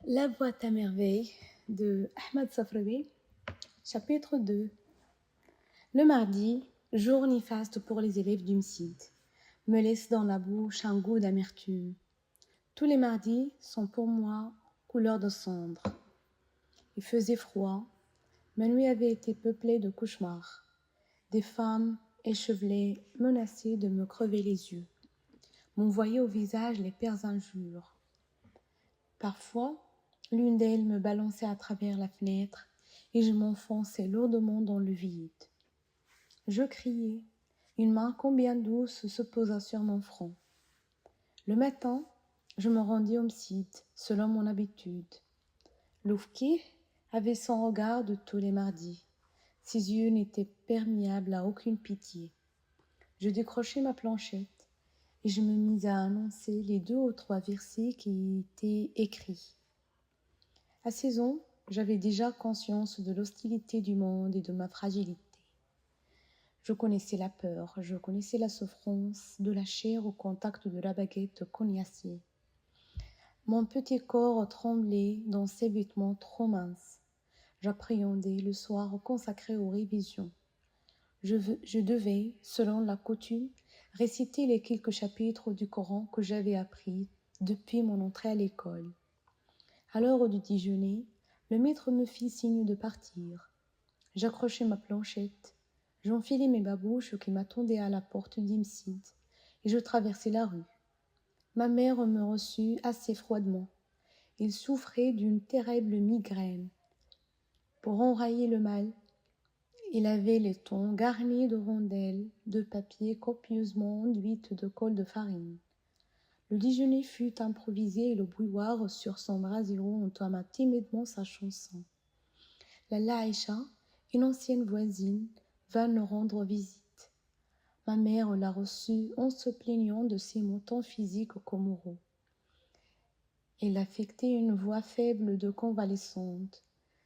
La boîte à merveilles de Ahmed Safrawi, chapitre 2. Le mardi, jour néfaste pour les élèves du MSID, me laisse dans la bouche un goût d'amertume. Tous les mardis sont pour moi couleur de cendre. Il faisait froid, ma nuit avait été peuplée de cauchemars. Des femmes échevelées menaçaient de me crever les yeux, m'envoyaient au visage les pires injures. Parfois, l'une d'elles me balançait à travers la fenêtre et je m'enfonçais lourdement dans le vide. Je criais. Une main combien douce se posa sur mon front. Le matin, je me rendis au MSID, selon mon habitude. L'oufki avait son regard de tous les mardis. Ses yeux n'étaient perméables à aucune pitié. Je décrochai ma planchette et je me mis à annoncer les 2 ou 3 versets qui étaient écrits. À 16 ans, j'avais déjà conscience de l'hostilité du monde et de ma fragilité. Je connaissais la peur, je connaissais la souffrance de la chair au contact de la baguette cognacée. Mon petit corps tremblait dans ses vêtements trop minces. J'appréhendais le soir consacré aux révisions. Je devais, selon la coutume, réciter les quelques chapitres du Coran que j'avais appris depuis mon entrée à l'école. À l'heure du déjeuner, le maître me fit signe de partir. J'accrochai ma planchette, j'enfilai mes babouches qui m'attendaient à la porte d'Imsid, et je traversai la rue. Ma mère me reçut assez froidement. Il souffrait d'une terrible migraine. Pour enrayer le mal, il avait les tons garnis de rondelles de papier copieusement enduites de colle de farine. Le déjeuner fut improvisé et le bouilloire sur son brasier entama timidement sa chanson. Lalla Aïcha, une ancienne voisine, vint nous rendre visite. Ma mère l'a reçue en se plaignant de ses maux tant physiques qu'aux moraux. Elle affectait une voix faible de convalescente,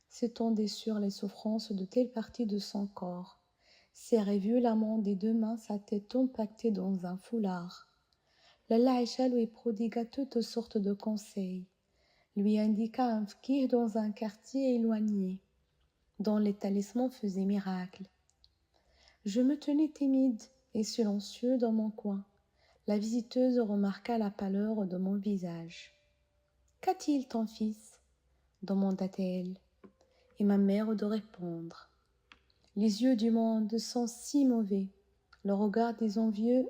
s'étendait sur les souffrances de telle partie de son corps, serrait violemment des 2 mains sa tête empaquetée dans un foulard. Lalla Aïcha lui prodigua toutes sortes de conseils, lui indiqua un fqih dans un quartier éloigné, dont les talismans faisaient miracle. Je me tenais timide et silencieux dans mon coin. La visiteuse remarqua la pâleur de mon visage. « Qu'a-t-il ton fils ?» demanda-t-elle, et ma mère de répondre. Les yeux du monde sont si mauvais. Le regard des envieux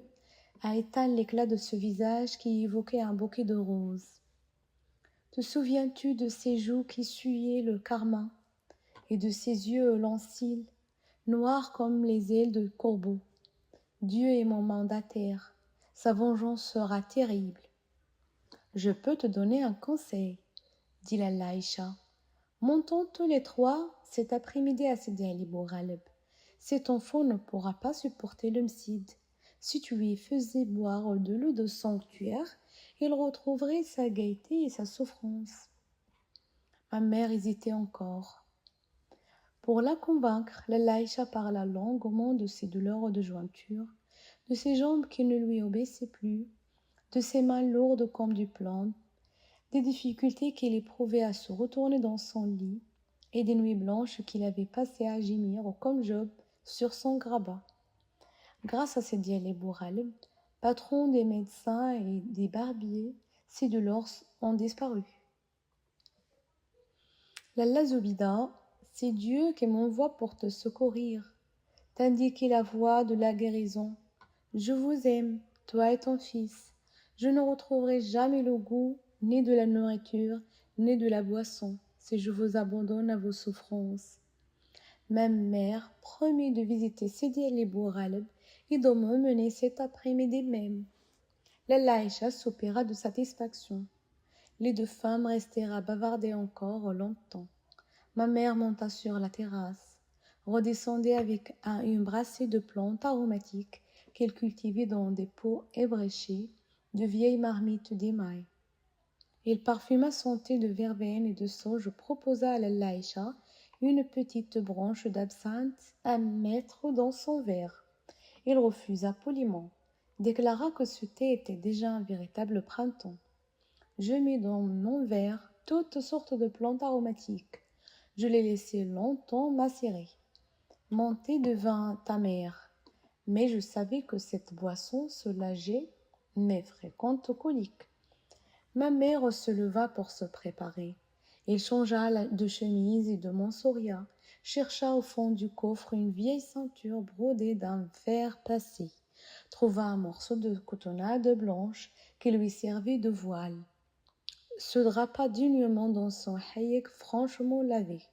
a éteint l'éclat de ce visage qui évoquait un bouquet de roses. Te souviens-tu de ses joues qui suaient le carmin et de ses yeux aux longs cils, noirs comme les ailes de corbeau? Dieu est mon mandataire, sa vengeance sera terrible. Je peux te donner un conseil, dit Lalla Aïcha. Montons tous les 3 cet après-midi à Sidi Ali Bouraleb. Cet enfant ne pourra pas supporter le MSID. Si tu lui faisais boire de l'eau de sanctuaire, il retrouverait sa gaieté et sa souffrance. Ma mère hésitait encore. Pour la convaincre, Lalla Aïcha parla longuement de ses douleurs de jointure, de ses jambes qui ne lui obéissaient plus, de ses mains lourdes comme du plomb, des difficultés qu'il éprouvait à se retourner dans son lit et des nuits blanches qu'il avait passées à gémir comme Job sur son grabat. Grâce à Sidi Ali Bouraleb, patron des médecins et des barbiers, ces douleurs ont disparu. Lalla Zoubida, c'est Dieu qui m'envoie pour te secourir, t'indiquer la voie de la guérison. Je vous aime, toi et ton fils. Je ne retrouverai jamais le goût ni de la nourriture, ni de la boisson, si je vous abandonne à vos souffrances. Ma mère promit de visiter Sidi Ali Bouraleb et de me mener cet après-midi même. Lalla Aïcha soupira de satisfaction. Les 2 femmes restèrent à bavarder encore longtemps. Ma mère monta sur la terrasse, redescendait avec une brassée de plantes aromatiques qu'elle cultivait dans des pots ébréchés de vieilles marmites d'émail. Il parfuma son thé de verveine et de sauge, proposa à Lalla Aïcha une petite branche d'absinthe à mettre dans son verre. Il refusa poliment, déclara que ce thé était déjà un véritable printemps. Je mis dans mon verre toutes sortes de plantes aromatiques. Je les laissais longtemps macérer. Mon thé devint amer, mais je savais que cette boisson soulageait mes fréquentes coliques. Ma mère se leva pour se préparer. Elle changea de chemise et de mansoria, chercha au fond du coffre une vieille ceinture brodée d'un fer passé, trouva un morceau de cotonnade blanche qui lui servait de voile, se drapa dignement dans son hayek franchement lavé.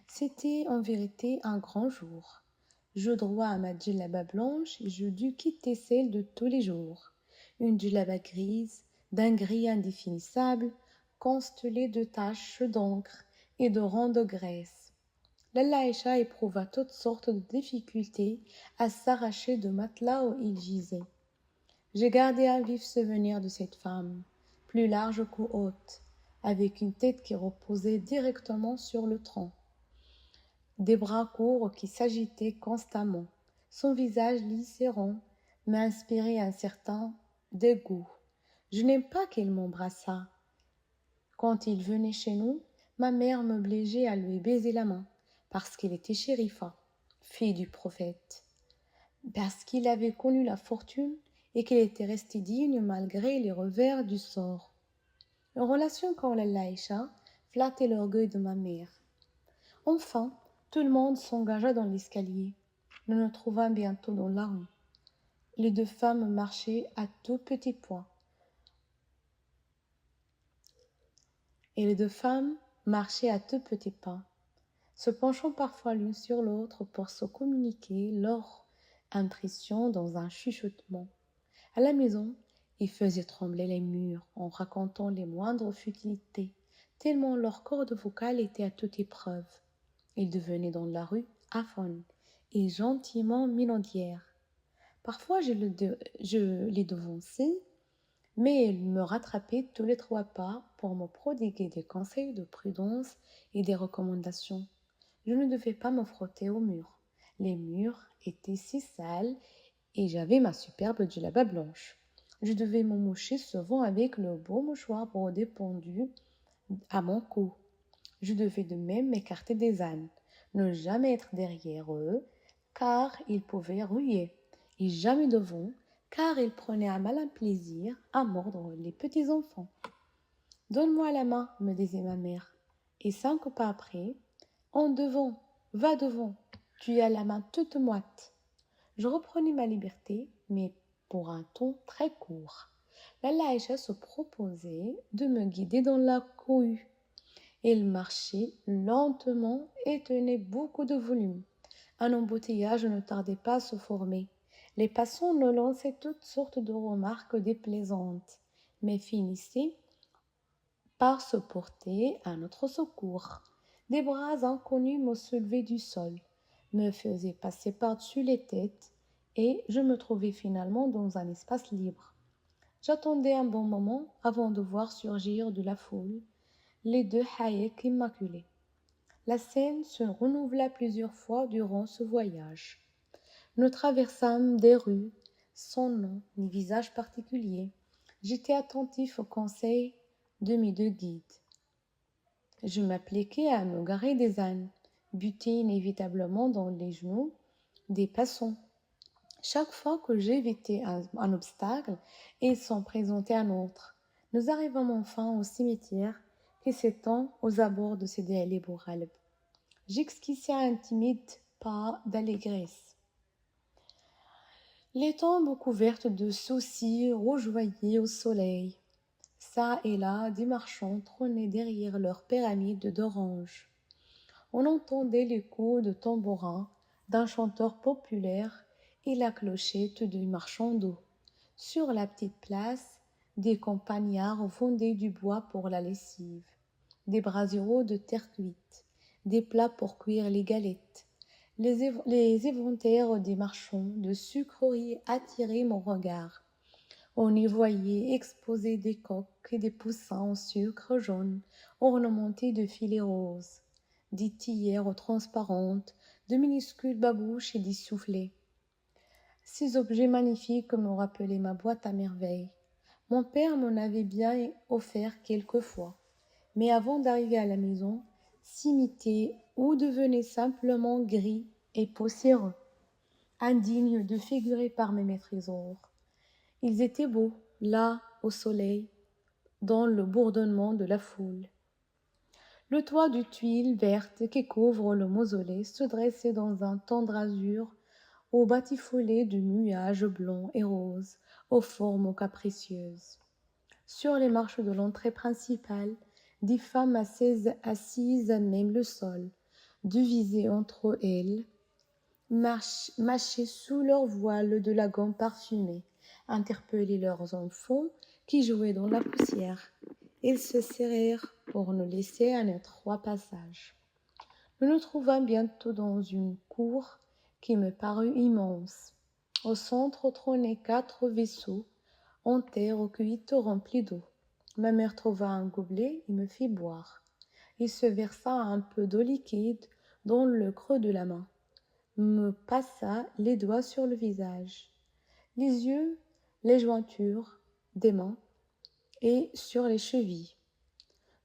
C'était en vérité un grand jour. Je droit à ma djellaba blanche et je dus quitter celle de tous les jours. Une djellaba grise, d'un gris indéfinissable, constellée de taches d'encre et de rangs de graisse. Lalla Aïcha éprouva toutes sortes de difficultés à s'arracher du matelas où il gisait. J'ai gardé un vif souvenir de cette femme, plus large que haute, avec une tête qui reposait directement sur le tronc, des bras courts qui s'agitaient constamment. Son visage lisse et rond m'inspirait un certain dégoût. Je n'aime pas qu'il m'embrassât. Quand il venait chez nous, ma mère m'obligeait à lui baiser la main, parce qu'il était chérifa, fille du prophète, parce qu'il avait connu la fortune et qu'il était resté digne malgré les revers du sort. Une relation comme la Laïcha flattait l'orgueil de ma mère. Enfin, tout le monde s'engagea dans l'escalier. Nous nous trouvâmes bientôt dans la rue. Les deux femmes marchaient à tout petit pas. Se penchant parfois l'une sur l'autre pour se communiquer leurs impressions dans un chuchotement. À la maison, ils faisaient trembler les murs en racontant les moindres futilités, tellement leur corde vocale était à toute épreuve. Ils devenaient dans la rue aphones et gentiment minaudières. Parfois je les devançais, mais ils me rattrapaient tous les 3 pas pour me prodiguer des conseils de prudence et des recommandations. Je ne devais pas me frotter aux murs. Les murs étaient si sales et j'avais ma superbe djellaba blanche. Je devais me moucher souvent avec le beau mouchoir brodé pendu à mon cou. Je devais de même m'écarter des ânes, ne jamais être derrière eux, car ils pouvaient ruer, et jamais devant, car ils prenaient un malin plaisir à mordre les petits enfants. « Donne-moi la main, me disait ma mère, et 5 pas après, en devant, va devant, tu as la main toute moite. » Je reprenais ma liberté, mais pour un temps très court. Lalla Aïcha se proposait de me guider dans la cohue. Elle marchait lentement et tenait beaucoup de volume. Un embouteillage ne tardait pas à se former. Les passants nous lançaient toutes sortes de remarques déplaisantes, mais finissaient par se porter à notre secours. Des bras inconnus me soulevaient du sol, me faisaient passer par-dessus les têtes, et je me trouvais finalement dans un espace libre. J'attendais un bon moment avant de voir surgir de la foule les 2 hayeks immaculés. La scène se renouvela plusieurs fois durant ce voyage. Nous traversâmes des rues sans nom ni visage particulier. J'étais attentif aux conseils de mes 2 guides. Je m'appliquais à me garer des ânes, buter inévitablement dans les genoux des passants. Chaque fois que j'évitais un obstacle, il s'en présentait un autre. Nous arrivâmes enfin au cimetière qui s'étend aux abords de Sidi Ali Bouraleb. J'esquissais un timide pas d'allégresse. Les tombes couvertes de saucis rougeoyaient au soleil. Ça et là, des marchands trônaient derrière leurs pyramides d'oranges. On entendait les coups de tambourin d'un chanteur populaire et la clochette du marchand d'eau. Sur la petite place, des campagnards vendaient du bois pour la lessive, des brasiers de terre cuite, des plats pour cuire les galettes. Les éventaires des marchands de sucreries attiraient mon regard. On y voyait exposer des coques et des poussins en sucre jaune, ornementés de filets roses, des tillères transparentes, de minuscules babouches et des soufflets. Ces objets magnifiques me rappelaient ma boîte à merveilles. Mon père m'en avait bien offert quelquefois, mais avant d'arriver à la maison, s'imitaient ou devenaient simplement gris et poussiéreux, indignes de figurer parmi mes trésors. Ils étaient beaux, là, au soleil, dans le bourdonnement de la foule. Le toit de tuiles vertes qui couvre le mausolée se dressait dans un tendre azur au batifolé de nuages blancs et roses aux formes capricieuses. Sur les marches de l'entrée principale, des femmes assises à même le sol, divisées entre elles, mâchaient sous leur voile de la gomme parfumée, interpellaient leurs enfants qui jouaient dans la poussière. Ils se serrèrent pour nous laisser un étroit passage. Nous nous trouvâmes bientôt dans une cour qui me parut immense. Au centre trônaient 4 vaisseaux en terre cuite remplis d'eau. Ma mère trouva un gobelet et me fit boire. Il se versa un peu d'eau liquide dans le creux de la main, me passa les doigts sur le visage, les yeux, les jointures des mains et sur les chevilles.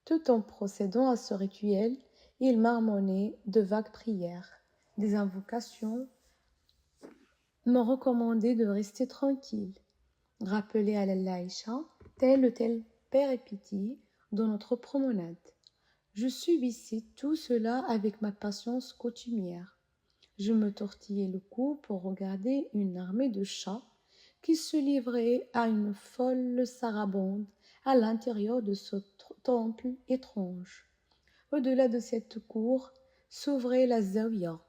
Tout en procédant à ce rituel, il marmonnait de vagues prières, des invocations, me recommandait de rester tranquille, rappelait à l'Aïcha tel ou tel péripétie dans notre promenade. Je subissais tout cela avec ma patience coutumière. Je me tortillais le cou pour regarder une armée de chats qui se livrait à une folle sarabande à l'intérieur de ce temple étrange. Au-delà de cette cour s'ouvrait la zaouïa,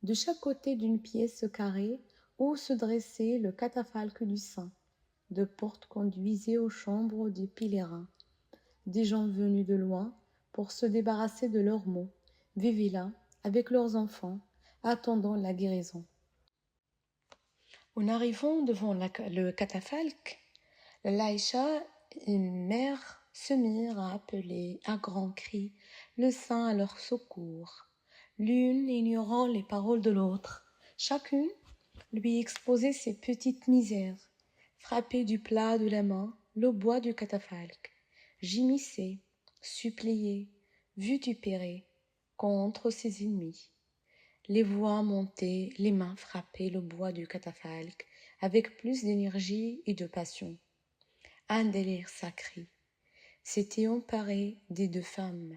de chaque côté d'une pièce carrée où se dressait le catafalque du saint. Deux portes conduisaient aux chambres des pèlerins. Des gens venus de loin pour se débarrasser de leurs maux vivaient là avec leurs enfants, attendant la guérison. En arrivant devant le catafalque, l'Aïcha et mère se mirent à appeler à grands cris le saint à leur secours, l'une ignorant les paroles de l'autre. Chacune lui exposait ses petites misères, frappait du plat de la main le bois du catafalque, gémissait, suppliait, vitupérait contre ses ennemis. Les voix montaient, les mains frappaient le bois du catafalque avec plus d'énergie et de passion. Un délire sacré s'était emparé des 2 femmes.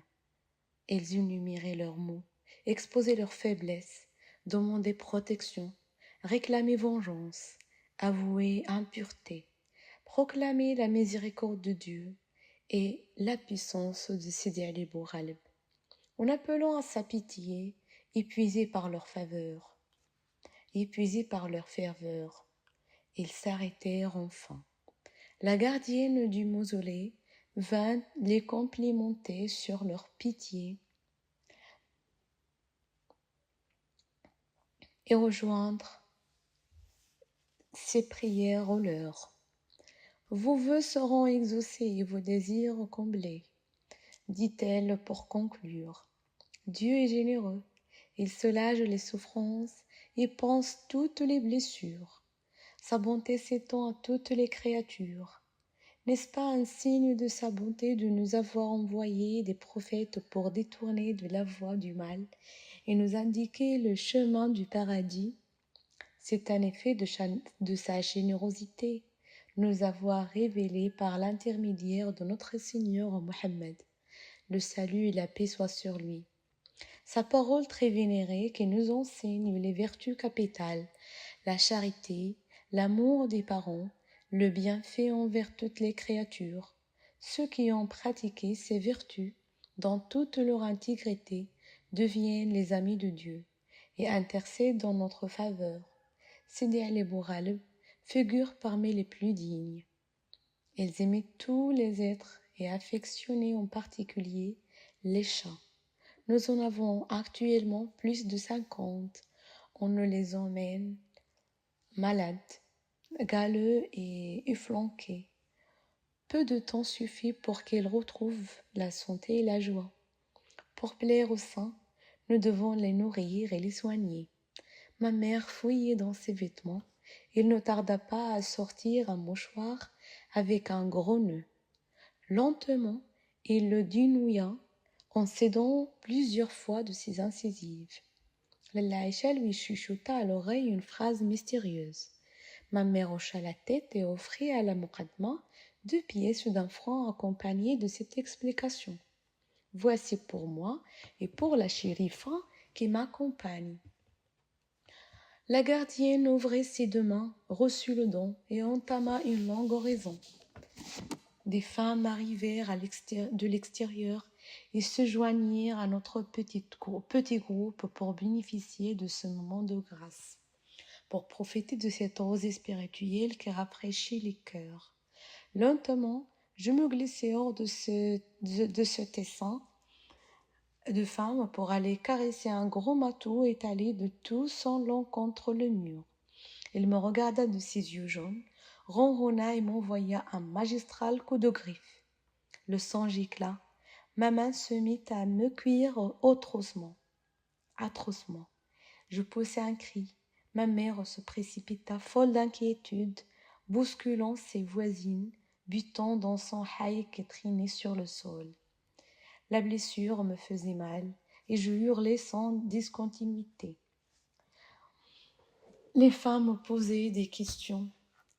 Elles énuméraient leurs maux, exposaient leurs faiblesses, demandaient protection, réclamaient vengeance, avouaient impureté, proclamaient la miséricorde de Dieu et la puissance de Sidi Ali Bouraleb, en appelant à sa pitié, épuisés par leur faveur, épuisés par leur ferveur. Ils s'arrêtèrent enfin. La gardienne du mausolée vint les complimenter sur leur pitié et rejoindre ses prières aux leurs. Vos vœux seront exaucés et vos désirs comblés, dit-elle pour conclure. Dieu est généreux, il soulage les souffrances et panse toutes les blessures. Sa bonté s'étend à toutes les créatures. N'est-ce pas un signe de sa bonté de nous avoir envoyé des prophètes pour détourner de la voie du mal et nous indiquer le chemin du paradis? C'est un effet de sa générosité, nous avoir révélé par l'intermédiaire de notre Seigneur Mohammed. Le salut et la paix soient sur lui. Sa parole très vénérée qui nous enseigne les vertus capitales, la charité, l'amour des parents, le bienfait envers toutes les créatures. Ceux qui ont pratiqué ces vertus dans toute leur intégrité deviennent les amis de Dieu et intercèdent en notre faveur. Sidi Ali Bouraleb figure parmi les plus dignes. Ils aimaient tous les êtres et affectionnaient en particulier les chats. Nous en avons actuellement plus de 50. On nous les emmène malades, galeux et efflanqués. Peu de temps suffit pour qu'ils retrouvent la santé et la joie. Pour plaire aux saints, nous devons les nourrir et les soigner. Ma mère fouillait dans ses vêtements. Il ne tarda pas à sortir un mouchoir avec un gros nœud. Lentement, Il le dénouilla en cédant plusieurs fois de ses incisives. Lalla Aïcha lui chuchota à l'oreille une phrase mystérieuse. Ma mère hocha la tête et offrit à la Muqaddama 2 pièces d'1 franc accompagnées de cette explication. Voici pour moi et pour la chérifa qui m'accompagne. La gardienne ouvrit ses 2 mains, reçut le don et entama une longue oraison. Des femmes arrivèrent de l'extérieur et se joignirent à notre petit groupe pour bénéficier de ce moment de grâce, pour profiter de cette rosée spirituelle qui rafraîchit les cœurs. Lentement, je me glissai hors de ce tessin de femmes pour aller caresser un gros matou étalé de tout son long contre le mur. Il me regarda de ses yeux jaunes, ronronna et m'envoya un magistral coup de griffe. Le sang gicla. Ma main se mit à me cuire atrocement. Je poussai un cri. Ma mère se précipita, folle d'inquiétude, bousculant ses voisines, butant dans son haï qui traînait sur le sol. La blessure me faisait mal et je hurlais sans discontinuité. Les femmes me posaient des questions,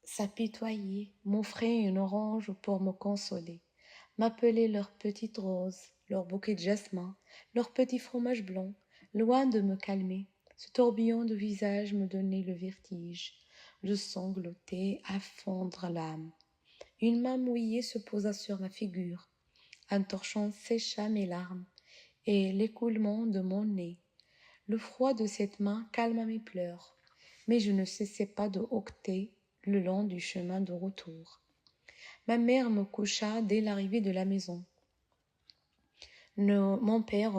s'apitoyaient, m'offraient une orange pour me consoler, m'appelaient leur petite rose, leur bouquet de jasmin, leur petit fromage blanc, loin de me calmer. Ce tourbillon de visage me donnait le vertige. Je sanglotais à fondre l'âme. Une main mouillée se posa sur ma figure. Un torchon sécha mes larmes et l'écoulement de mon nez. Le froid de cette main calma mes pleurs, mais je ne cessais pas de hoqueter le long du chemin de retour. Ma mère me coucha dès l'arrivée de la maison. Mon père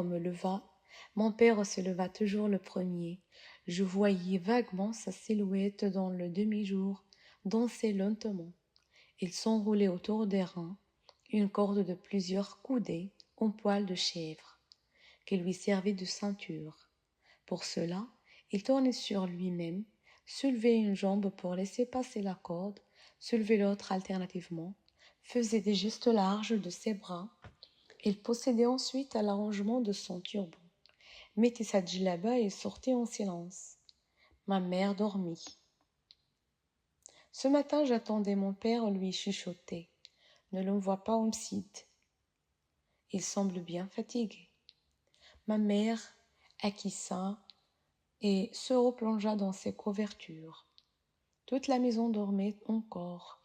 se leva toujours le premier. Je voyais vaguement sa silhouette dans le demi-jour, danser lentement. Il s'enroulait autour des reins une corde de plusieurs coudées en poil de chèvre, qui lui servait de ceinture. Pour cela, il tournait sur lui-même, soulevait une jambe pour laisser passer la corde, soulevait l'autre alternativement, faisait des gestes larges de ses bras. Il procédait ensuite à l'arrangement de son turban, mettait sa djellaba et sortait en silence. Ma mère dormit. Ce matin, j'attendais mon père lui chuchoter. Ne l'envoie pas au Msid. Il semble bien fatigué. Ma mère acquiesça et se replongea dans ses couvertures. Toute la maison dormait encore.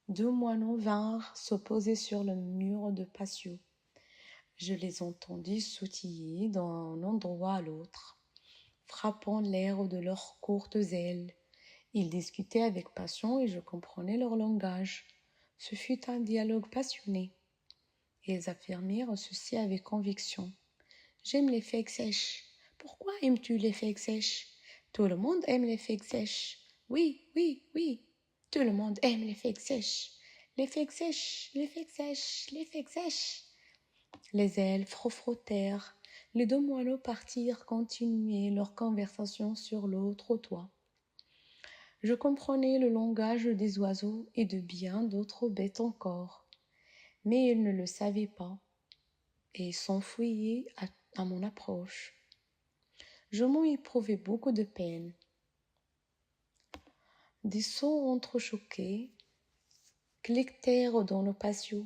2 moineaux vinrent se poser sur le mur de patio. Je les entendis sautiller d'un endroit à l'autre, frappant l'air de leurs courtes ailes. Ils discutaient avec passion et je comprenais leur langage. Ce fut un dialogue passionné. Ils affirmèrent ceci avec conviction. « J'aime les figues sèches. »« Pourquoi aimes-tu les figues sèches ?»« Tout le monde aime les figues sèches. »« Oui, oui, oui. Tout le monde aime les figues sèches. »« Les figues sèches, les figues sèches, les figues sèches. » Les elfes frottèrent. Les 2 moineaux partirent continuer leur conversation sur l'autre toit. Je comprenais le langage des oiseaux et de bien d'autres bêtes encore, mais ils ne le savaient pas et s'enfuyaient à mon approche. Je m'en éprouvais beaucoup de peine. Des sons entrechoqués cliquetèrent dans le patio.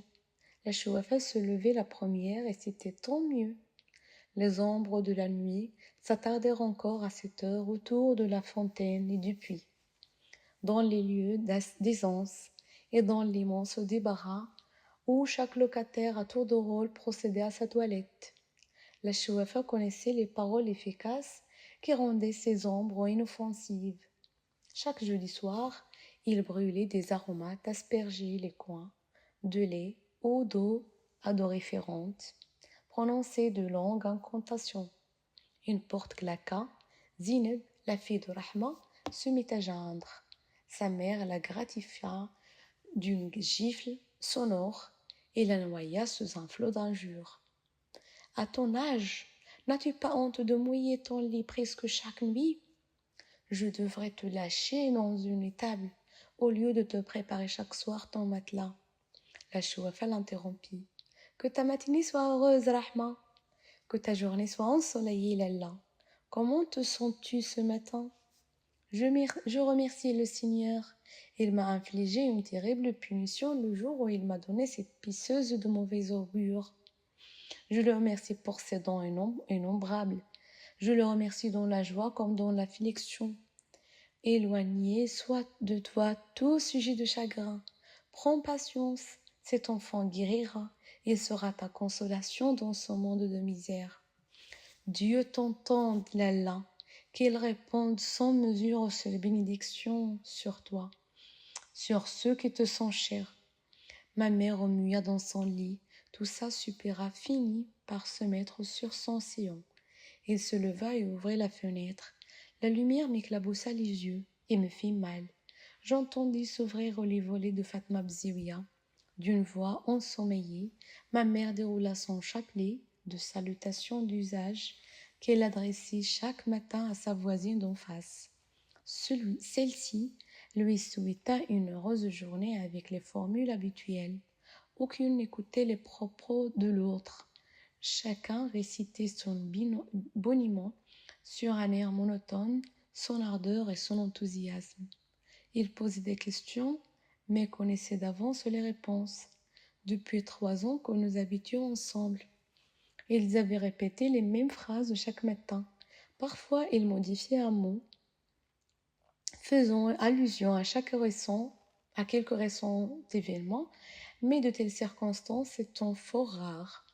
La chouafa se levait la première et c'était tant mieux. Les ombres de la nuit s'attardèrent encore à cette heure autour de la fontaine et du puits, dans les lieux d'aisance et dans l'immense débarras où chaque locataire à tour de rôle procédait à sa toilette. La chouafa connaissait les paroles efficaces qui rendaient ces ombres inoffensives. Chaque jeudi soir, il brûlait des aromates aspergés les coins, de lait ou d'eau odoriférante, prononçait de longues incantations. Une porte claqua. Zineb, la fille de Rahma, se mit à geindre. Sa mère la gratifia d'une gifle sonore et la noya sous un flot d'injures. « À ton âge, n'as-tu pas honte de mouiller ton lit presque chaque nuit ? Je devrais te lâcher dans une étable au lieu de te préparer chaque soir ton matelas. » La chouafa l'interrompit. Que ta matinée soit heureuse, Rahma. Que ta journée soit ensoleillée, Lalla. Comment te sens-tu ce matin? Je remercie le Seigneur. Il m'a infligé une terrible punition le jour où il m'a donné cette pisseuse de mauvais augure. Je le remercie pour ses dons innombrables. Je le remercie dans la joie comme dans l'affliction. Éloigné soit de toi tout sujet de chagrin. Prends patience, cet enfant guérira. Il sera ta consolation dans ce monde de misère. Dieu t'entende, Lalla, qu'il réponde sans mesure ses bénédictions sur toi, sur ceux qui te sont chers. Ma mère remua dans son lit, tout ça supéra finit par se mettre sur son sillon. Il se leva et ouvrit la fenêtre. La lumière m'éclaboussa les yeux et me fit mal. J'entendis s'ouvrir les volets de Fatma Bziouia. D'une voix ensommeillée, ma mère déroula son chapelet de salutation d'usage qu'elle adressait chaque matin à sa voisine d'en face. Celle-ci lui souhaita une heureuse journée avec les formules habituelles. Aucune n'écoutait les propos de l'autre. Chacun récitait son boniment sur un air monotone, son ardeur et son enthousiasme. Il posait des questions, mais connaissait d'avance les réponses. Depuis 3 ans que nous habitions ensemble, ils avaient répété les mêmes phrases chaque matin. Parfois, ils modifiaient un mot, faisant allusion à quelques récents événements, mais de telles circonstances étant fort rares.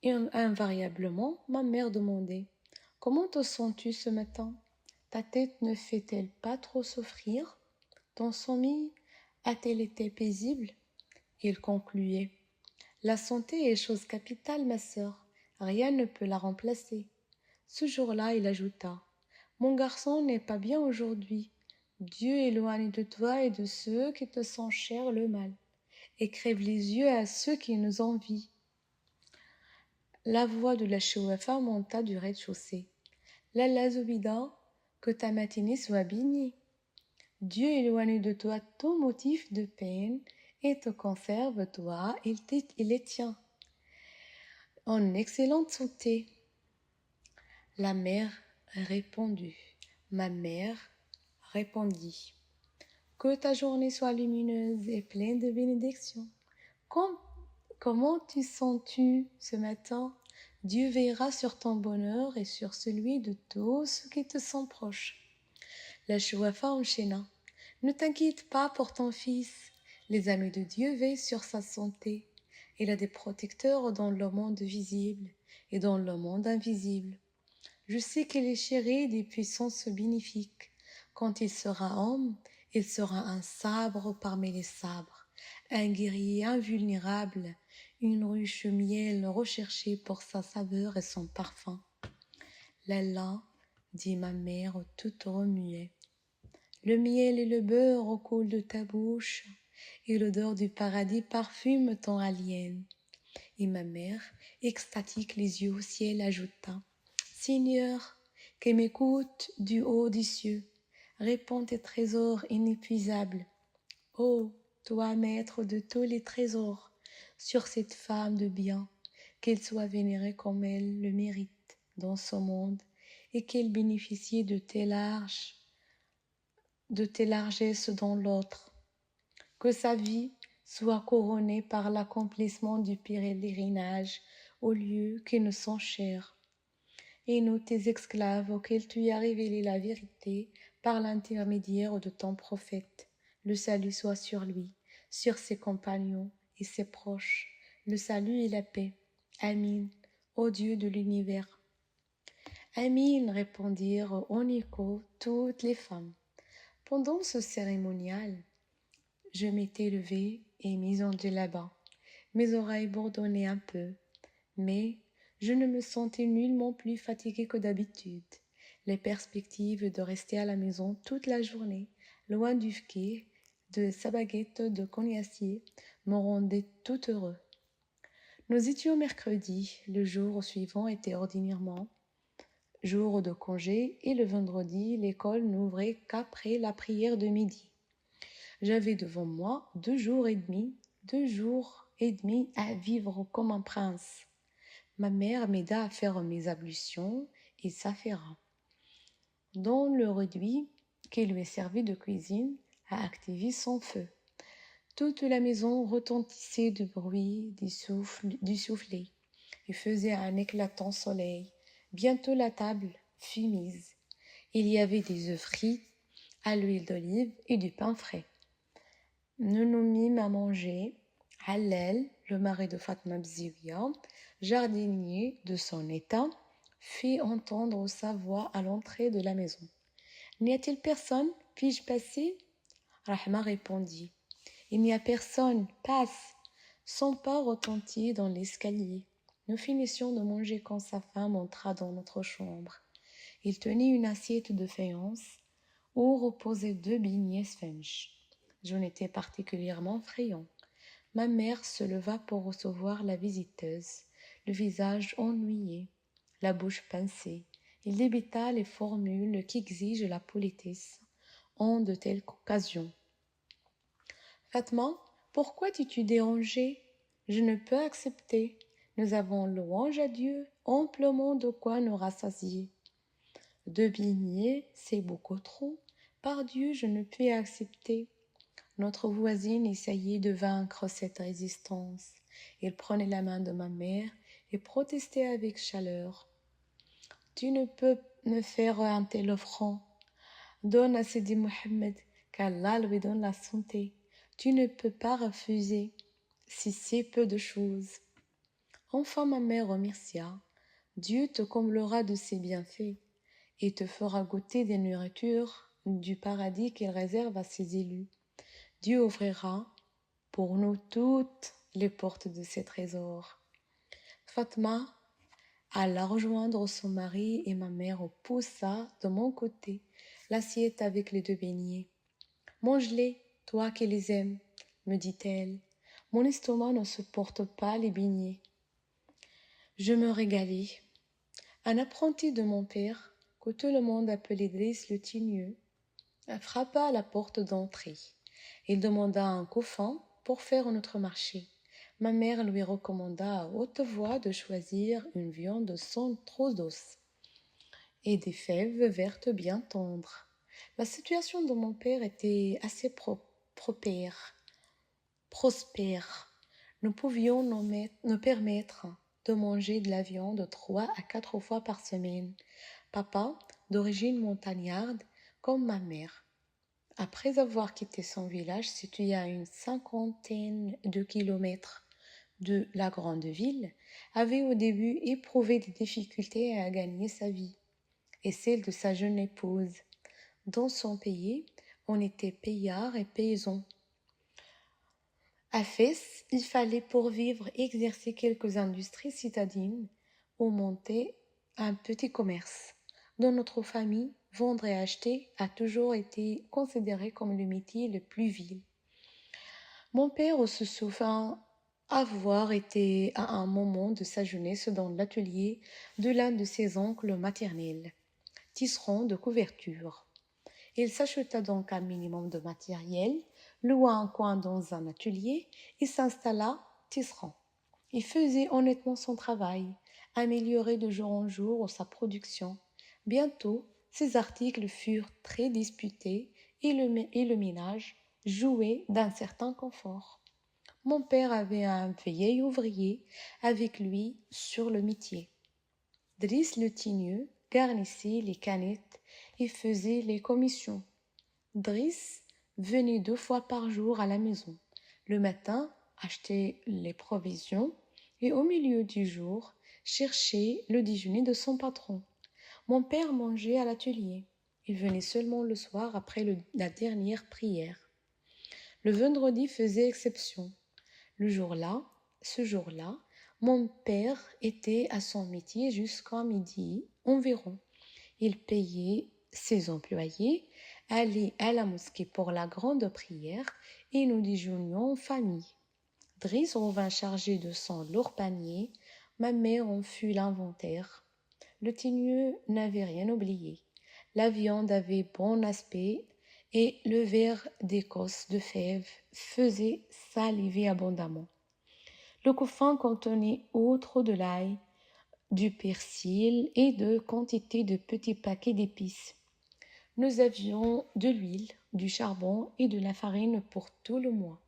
Et invariablement, ma mère demandait « Comment te sens-tu ce matin? Ta tête ne fait-elle pas trop souffrir? Ton sommeil a-t-elle été paisible ?» Il concluait « La santé est chose capitale, ma sœur. Rien ne peut la remplacer. » Ce jour-là, il ajouta « Mon garçon n'est pas bien aujourd'hui. Dieu éloigne de toi et de ceux qui te sont chers le mal, et crève les yeux à ceux qui nous envient. » La voix de la Chouafa monta du rez-de-chaussée. « Lalla Zoubida, que ta matinée soit bénie. Dieu éloigne de toi tout motif de peine et te conserve, toi et les tiens, en excellente santé. » La mère répondit. Ma mère répondit. « Que ta journée soit lumineuse et pleine de bénédictions. Comment te sens-tu ce matin? Dieu veillera sur ton bonheur et sur celui de tous ceux qui te sont proches. » La Chouafa enchaîna. « Ne t'inquiète pas pour ton fils. Les amis de Dieu veillent sur sa santé. Il a des protecteurs dans le monde visible et dans le monde invisible. Je sais qu'il est chéri des puissances bénéfiques. Quand il sera homme, il sera un sabre parmi les sabres, un guerrier invulnérable, une ruche miel recherchée pour sa saveur et son parfum. » Lalla, dit ma mère toute remuée. Le miel et le beurre coulent de ta bouche, et l'odeur du paradis parfume ton alien. Et ma mère, extatique les yeux au ciel, ajouta « Seigneur, qui m'écoute du haut des cieux, répands tes trésors inépuisables. Ô, toi, maître de tous les trésors, sur cette femme de bien, qu'elle soit vénérée comme elle le mérite dans ce monde, et qu'elle bénéficie de tes largesses dans l'autre. Que sa vie soit couronnée par l'accomplissement du pèlerinage aux lieux qui nous sont chers. Et nous, tes esclaves, auxquels tu as révélé la vérité par l'intermédiaire de ton prophète, le salut soit sur lui, sur ses compagnons et ses proches, le salut et la paix. Amin, ô Dieu de l'univers. » Amin, répondirent en écho toutes les femmes. Pendant ce cérémonial, je m'étais levée et mise en djellaba. Mes oreilles bourdonnaient un peu, mais je ne me sentais nullement plus fatiguée que d'habitude. Les perspectives de rester à la maison toute la journée, loin du quai, de sa baguette de cognacier, me rendaient tout heureux. Nous étions mercredi, le jour suivant était ordinairement jour de congé, et le vendredi, l'école n'ouvrait qu'après la prière de midi. J'avais devant moi 2 jours et demi et mis à vivre comme un prince. Ma mère m'aida à faire mes ablutions et s'affaira. Dans le réduit qui lui est servi de cuisine a activé son feu. Toute la maison retentissait du bruit du soufflet et faisait un éclatant soleil. Bientôt la table fut mise. Il y avait des œufs frits à l'huile d'olive et du pain frais. Nous nous mîmes à manger. Halal, le mari de Fatma Bziouia, jardinier de son état, fit entendre sa voix à l'entrée de la maison. « N'y a-t-il personne? Puis-je passer » Rahma répondit. « Il n'y a personne, passe !» Son pas retentit dans l'escalier. Nous finissions de manger quand sa femme entra dans notre chambre. Il tenait une assiette de faïence où reposaient 2 beignets sponge. J'en étais particulièrement friand. Ma mère se leva pour recevoir la visiteuse, le visage ennuyé, la bouche pincée. Il débita les formules qu'exige la politesse en de telles occasions. « Fatma, pourquoi t'es-tu dérangée ? Je ne peux accepter. Nous avons, louange à Dieu, amplement de quoi nous rassasier. 2 beignets, c'est beaucoup trop. Par Dieu, je ne puis accepter. » Notre voisine essayait de vaincre cette résistance. Elle prenait la main de ma mère et protestait avec chaleur. « Tu ne peux me faire un tel offrant. Donne à Sidi Mohammed, qu'Allah lui donne la santé. Tu ne peux pas refuser, si c'est peu de choses. » Enfin ma mère remercia. Dieu te comblera de ses bienfaits et te fera goûter des nourritures du paradis qu'il réserve à ses élus. Dieu ouvrira pour nous toutes les portes de ses trésors. Fatma alla rejoindre son mari et ma mère poussa de mon côté l'assiette avec les 2 beignets. « Mange-les, toi qui les aimes, » me dit-elle. Mon estomac ne supporte pas les beignets. Je me régalais. Un apprenti de mon père, que tout le monde appelait Driss le Tigneux, frappa à la porte d'entrée. Il demanda un coffin pour faire notre marché. Ma mère lui recommanda à haute voix de choisir une viande sans trop d'os et des fèves vertes bien tendres. La situation de mon père était assez prospère. Nous pouvions nous permettre de manger de la viande 3 à 4 fois par semaine. Papa, d'origine montagnarde, comme ma mère, après avoir quitté son village situé à une 50aine de kilomètres de la grande ville, avait au début éprouvé des difficultés à gagner sa vie et celle de sa jeune épouse. Dans son pays, on était payard et paysan. À Fès, il fallait pour vivre exercer quelques industries citadines ou monter un petit commerce. Dans notre famille, vendre et acheter a toujours été considéré comme le métier le plus vil. Mon père se souvint avoir été à un moment de sa jeunesse dans l'atelier de l'un de ses oncles maternels, tisserand de couverture. Il s'acheta donc un minimum de matériel, loua un coin dans un atelier et s'installa tisserand. Il faisait honnêtement son travail, améliorait de jour en jour sa production. Bientôt, ses articles furent très disputés et le ménage jouait d'un certain confort. Mon père avait un vieil ouvrier avec lui sur le métier. Driss le Tigneux garnissait les canettes et faisait les commissions. Driss venait 2 fois par jour à la maison. Le matin, acheter les provisions et au milieu du jour, chercher le déjeuner de son patron. Mon père mangeait à l'atelier. Il venait seulement le soir après la dernière prière. Le vendredi faisait exception. Ce jour-là, mon père était à son métier jusqu'à midi environ. Il payait ses employés, allait à la mosquée pour la grande prière et nous déjeunions en famille. Driss revint chargé de son lourd panier. Ma mère en fut l'inventaire. Le Tigneux n'avait rien oublié. La viande avait bon aspect et le verre d'écosse de fèves faisait saliver abondamment. Le couffin contenait outre de l'ail, du persil et de quantité de petits paquets d'épices. Nous avions de l'huile, du charbon et de la farine pour tout le mois.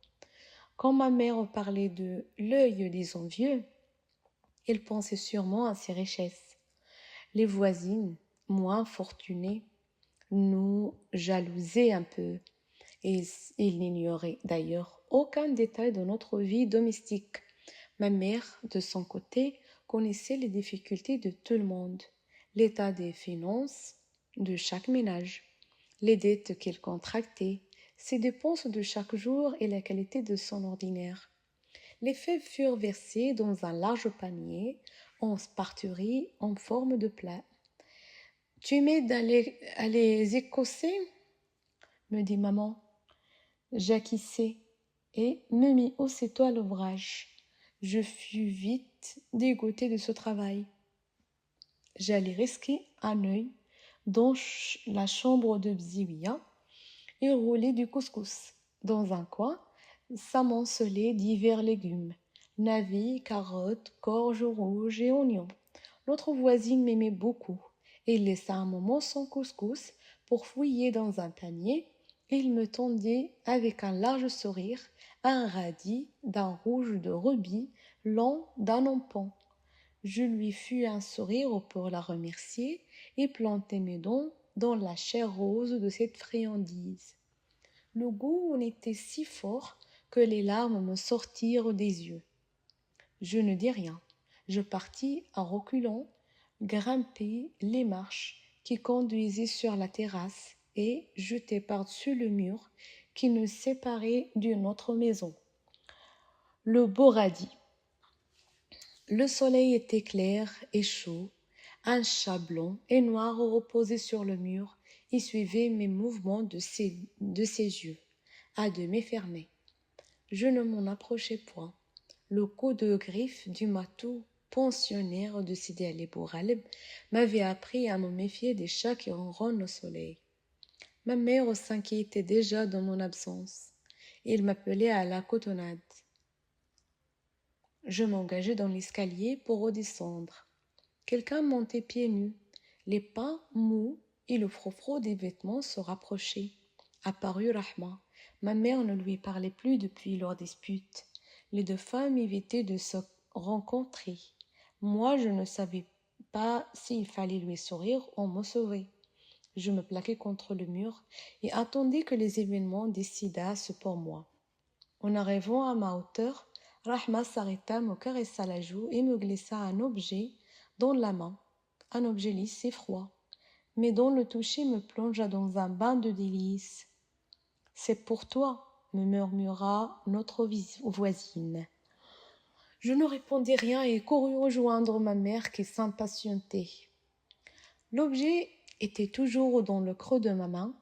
Quand ma mère parlait de l'œil des envieux, elle pensait sûrement à ses richesses. Les voisines, moins fortunées, nous jalousaient un peu, et ils n'ignoraient d'ailleurs aucun détail de notre vie domestique. Ma mère, de son côté, connaissait les difficultés de tout le monde, l'état des finances de chaque ménage, les dettes qu'elle contractait, ses dépenses de chaque jour et la qualité de son ordinaire. Les faits furent versés dans un large panier en sparterie en forme de plat. « Tu m'aides à les écosser ?» me dit maman. J'acquissai et me mis aussitôt à l'ouvrage. Je fus vite dégoûtée de ce travail. J'allais risquer un œil dans la chambre de Bziouia et rouler du couscous. Dans un coin, s'amoncelaient divers légumes, navets, carottes, courges rouges et oignons. Notre voisine m'aimait beaucoup. Elle laissa un moment son couscous pour fouiller dans un panier et il me tendait avec un large sourire un radis d'un rouge de rubis long d'un empan. Je lui fus un sourire pour la remercier et plantai mes dents dans la chair rose de cette friandise. Le goût en était si fort que les larmes me sortirent des yeux. Je ne dis rien. Je partis en reculant, grimpai les marches qui conduisaient sur la terrasse et jetai par-dessus le mur qui nous séparait d'une autre maison. Le beau radis. Le soleil était clair et chaud. Un chat blanc et noir reposait sur le mur et suivait mes mouvements de ses yeux, à demi fermés. Je ne m'en approchai point. Le coup de griffe du matou pensionnaire de Sidi Ali Bouraleb m'avait appris à me méfier des chats qui ronronnent au soleil. Ma mère s'inquiétait déjà de mon absence. Il m'appelait à la cotonnade. Je m'engageai dans l'escalier pour redescendre. Quelqu'un montait pieds nus. Les pas mous et le frou-frou des vêtements se rapprochaient. Apparut Rahma. Ma mère ne lui parlait plus depuis leur dispute. Les deux femmes évitaient de se rencontrer. Moi, je ne savais pas s'il fallait lui sourire ou me sauver. Je me plaquai contre le mur et attendais que les événements décidassent pour moi. En arrivant à ma hauteur, Rahma s'arrêta, me caressa la joue et me glissa un objet dans la main, un objet lisse et froid, mais dont le toucher me plongea dans un bain de délices. « C'est pour toi, » me murmura notre voisine. Je ne répondis rien et courus rejoindre ma mère qui s'impatientait. L'objet était toujours dans le creux de ma main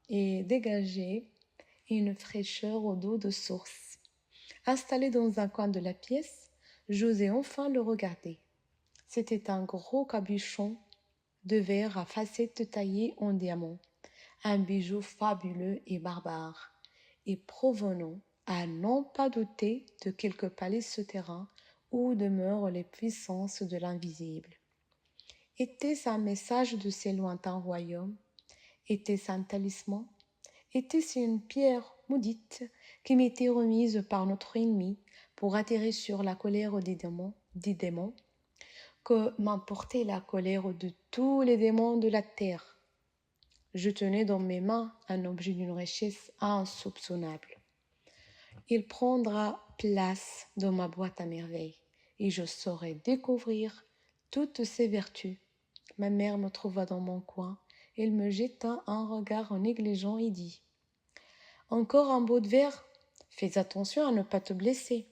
et dégageait une fraîcheur au dos de source. Installé dans un coin de la pièce, j'osai enfin le regarder. C'était un gros capuchon de verre à facettes taillées en diamant, un bijou fabuleux et barbare, et provenant, à n'en pas douter, de quelque palais souterrain où demeurent les puissances de l'invisible. Était-ce un message de ces lointains royaumes? Était-ce un talisman? Était-ce une pierre maudite qui m'était remise par notre ennemi pour attirer sur la colère des démons? Que m'emportait la colère de tous les démons de la terre? Je tenais dans mes mains un objet d'une richesse insoupçonnable. Il prendra place dans ma boîte à merveilles et je saurai découvrir toutes ses vertus. Ma mère me trouva dans mon coin. Elle me jeta un regard négligent et dit: « Encore un bout de verre? Fais attention à ne pas te blesser. »